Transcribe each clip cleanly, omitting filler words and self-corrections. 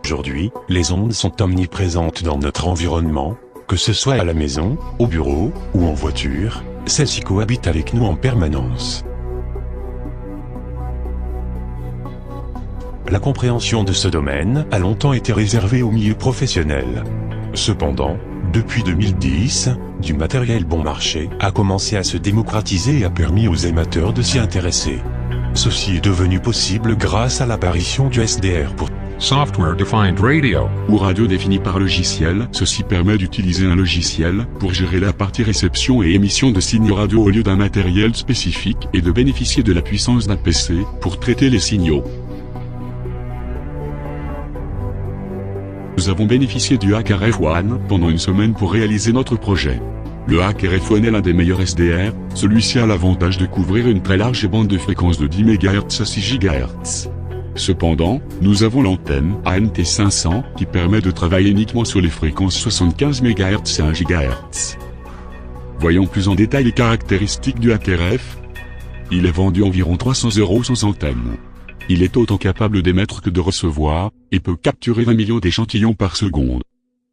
Aujourd'hui, les ondes sont omniprésentes dans notre environnement, que ce soit à la maison, au bureau, ou en voiture, celles-ci cohabitent avec nous en permanence. La compréhension de ce domaine a longtemps été réservée au milieu professionnel. Cependant, depuis 2010, du matériel bon marché a commencé à se démocratiser et a permis aux amateurs de s'y intéresser. Ceci est devenu possible grâce à l'apparition du SDR pour Software Defined Radio, ou radio définie par logiciel. Ceci permet d'utiliser un logiciel pour gérer la partie réception et émission de signaux radio au lieu d'un matériel spécifique et de bénéficier de la puissance d'un PC pour traiter les signaux. Nous avons bénéficié du Hack RF1 pendant une semaine pour réaliser notre projet. Le Hack RF1 est l'un des meilleurs SDR, celui-ci a l'avantage de couvrir une très large bande de fréquences de 10 MHz à 6 GHz. Cependant, nous avons l'antenne ANT500 qui permet de travailler uniquement sur les fréquences 75 MHz et 1 GHz. Voyons plus en détail les caractéristiques du Hack RF. Il est vendu environ 300 € sans antenne. Il est autant capable d'émettre que de recevoir, et peut capturer 20 millions d'échantillons par seconde.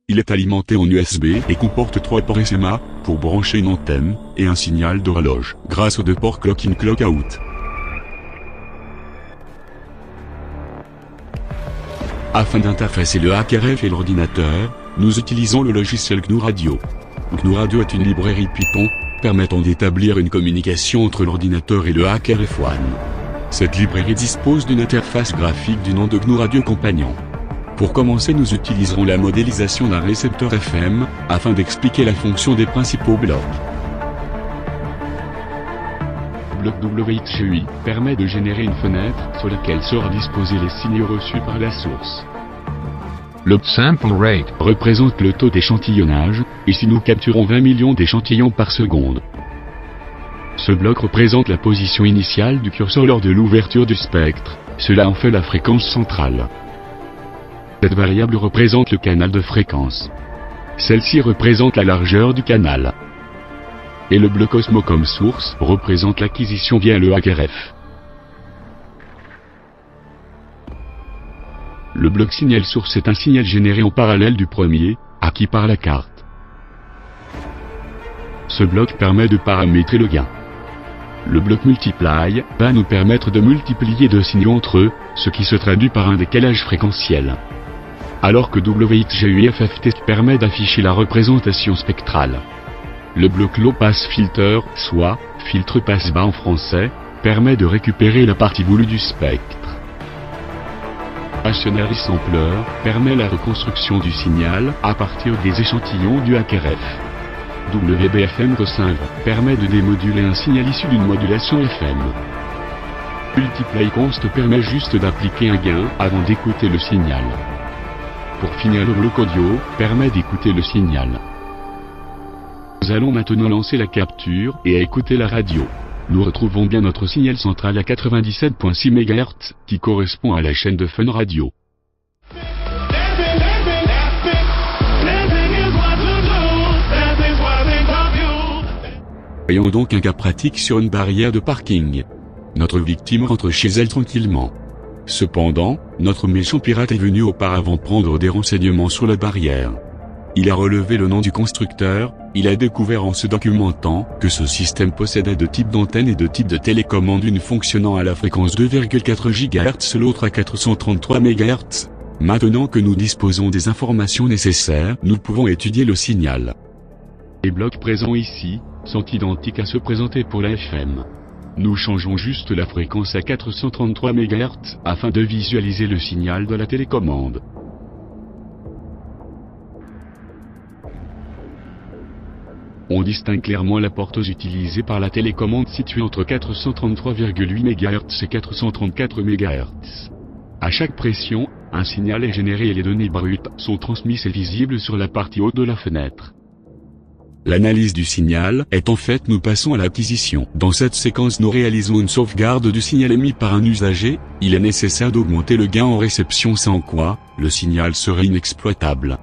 Il est alimenté en USB et comporte 3 ports SMA, pour brancher une antenne, et un signal d'horloge, grâce aux 2 ports clock-in clock-out. Afin d'interfacer le Hack RF et l'ordinateur, nous utilisons le logiciel GNU Radio. GNU Radio est une librairie Python, permettant d'établir une communication entre l'ordinateur et le Hack RF1. Cette librairie dispose d'une interface graphique du nom de GNU Radio Companion. Pour commencer, nous utiliserons la modélisation d'un récepteur FM, afin d'expliquer la fonction des principaux blocs. Bloc WXGUI permet de générer une fenêtre sur laquelle sera disposés les signaux reçus par la source. Le sample rate représente le taux d'échantillonnage, ici nous capturons 20 millions d'échantillons par seconde. Ce bloc représente la position initiale du curseur lors de l'ouverture du spectre, cela en fait la fréquence centrale. Cette variable représente le canal de fréquence. Celle-ci représente la largeur du canal. Et le bloc Osmo comme source représente l'acquisition via le Hack RF. Le bloc signal source est un signal généré en parallèle du premier, acquis par la carte. Ce bloc permet de paramétrer le gain. Le bloc multiply va nous permettre de multiplier 2 signaux entre eux, ce qui se traduit par un décalage fréquentiel. Alors que WXGUI FFT permet d'afficher la représentation spectrale. Le bloc Low Pass Filter, soit filtre passe-bas en français, permet de récupérer la partie voulue du spectre. Actionary Sampler permet la reconstruction du signal à partir des échantillons du Hack RF. WBFM Cosync permet de démoduler un signal issu d'une modulation FM. Multiply Const permet juste d'appliquer un gain avant d'écouter le signal. Pour finir, le bloc audio permet d'écouter le signal. Nous allons maintenant lancer la capture et écouter la radio. Nous retrouvons bien notre signal central à 97.6 MHz, qui correspond à la chaîne de Fun Radio. Voyons donc un cas pratique sur une barrière de parking. Notre victime rentre chez elle tranquillement. Cependant, notre méchant pirate est venu auparavant prendre des renseignements sur la barrière. Il a relevé le nom du constructeur, il a découvert en se documentant que ce système possédait 2 types d'antennes et 2 types de télécommande, une fonctionnant à la fréquence 2,4 GHz, l'autre à 433 MHz. Maintenant que nous disposons des informations nécessaires, nous pouvons étudier le signal. Les blocs présents ici sont identiques à ceux présentés pour la FM. Nous changeons juste la fréquence à 433 MHz afin de visualiser le signal de la télécommande. On distingue clairement la porteuse utilisée par la télécommande située entre 433,8 MHz et 434 MHz. À chaque pression, un signal est généré et les données brutes sont transmises et visibles sur la partie haute de la fenêtre. L'analyse du signal est en fait, nous passons à l'acquisition. Dans cette séquence, nous réalisons une sauvegarde du signal émis par un usager. Il est nécessaire d'augmenter le gain en réception, sans quoi le signal serait inexploitable.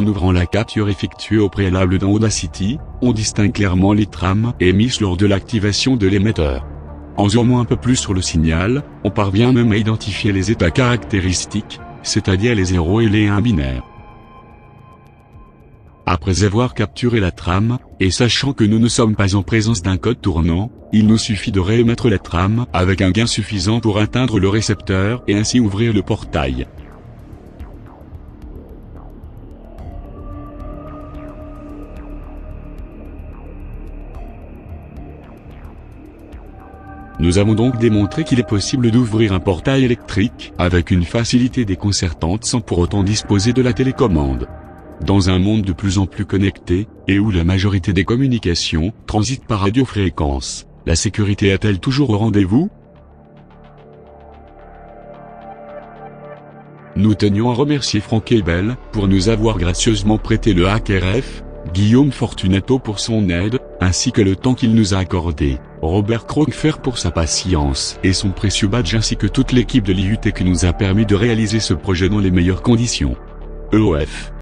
En ouvrant la capture effectuée au préalable dans Audacity, on distingue clairement les trames émises lors de l'activation de l'émetteur. En zoomant un peu plus sur le signal, on parvient même à identifier les états caractéristiques, c'est-à-dire les 0 et les 1 binaires. Après avoir capturé la trame, et sachant que nous ne sommes pas en présence d'un code tournant, il nous suffit de réémettre la trame avec un gain suffisant pour atteindre le récepteur et ainsi ouvrir le portail. Nous avons donc démontré qu'il est possible d'ouvrir un portail électrique avec une facilité déconcertante sans pour autant disposer de la télécommande. Dans un monde de plus en plus connecté, et où la majorité des communications transitent par radiofréquence, la sécurité est-elle toujours au rendez-vous? Nous tenions à remercier Franck Ebel pour nous avoir gracieusement prêté le HackRF, Guillaume Fortunato pour son aide, ainsi que le temps qu'il nous a accordé, Robert Crockfer pour sa patience et son précieux badge ainsi que toute l'équipe de l'IUT qui nous a permis de réaliser ce projet dans les meilleures conditions. EOF